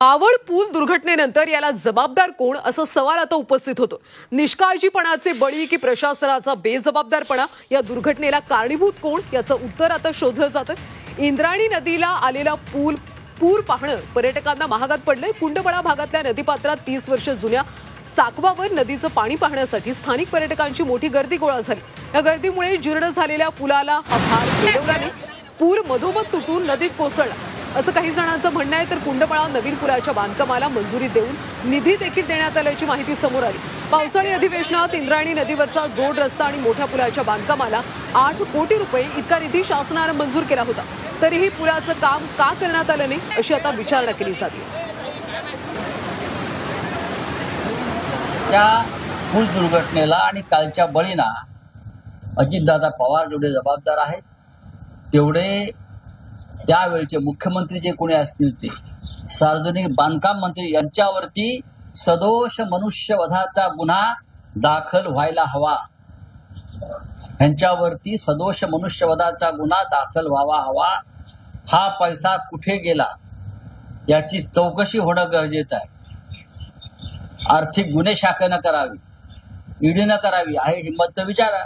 आवड पूल दुर्घटनेनंतर याला जबाबदार कोण असा सवाल आता उपस्थित होतो। निष्काळजीपणाचे बळी की प्रशासनाचा बेजबाबदारपणा या दुर्घटनेला कारणीभूत कोण याचं उत्तर आता शोधलं जातं। इंद्रायणी नदीला आलेला पूर पाहणं पर्यटकांना महागात पडलंय। कुंडबळा भागातल्या नदीपात्रात 30 वर्ष जुन्या साकवावर नदीचं पाणी पाहण्यासाठी स्थानिक पर्यटकांची मोठी गर्दी गोळा झाली। या गर्दीमुळे जीर्ण झालेल्या पुलाला हा भार पेलवल्याने पूर मधोमध तुटून नदीत कोसळला असं काही जणांचं म्हणणं आहे। तर कुंडबळा नवीन पुलाच्या बांधकामाला मंजुरी देऊन निधी देखील देण्यात आल्याची माहिती समोर आली। पावसाळी अधिवेशनात इंद्रायणी नदीवरचा जोड रस्ता आणि मोठ्या पुलाच्या बांधकामाला 8 कोटी रुपये इतका निधी शासनानं मंजूर केला होता। तरीही पुलाचं काम का करण्यात आलं नाही अशी आता विचारणा केली जाते। त्या पूल दुर्घटनेला आणि कालच्या बळींना अजितदादा पवार जेवढे जबाबदार आहेत तेवढे त्यावेळचे मुख्यमंत्री जे कोणी असतील ते सार्वजनिक बांधकाम मंत्री यांच्यावरती सदोष मनुष्यवधाचा गुन्हा दाखल व्हायला हवा। यांच्यावरती सदोष मनुष्यवधाचा गुन्हा दाखल व्हावा हवा। हा पैसा कुठे गेला याची चौकशी होणं गरजेचं आहे। आर्थिक गुन्हे शाखेनं करावी, ईडीनं करावी आहे हिंमत तर विचारा।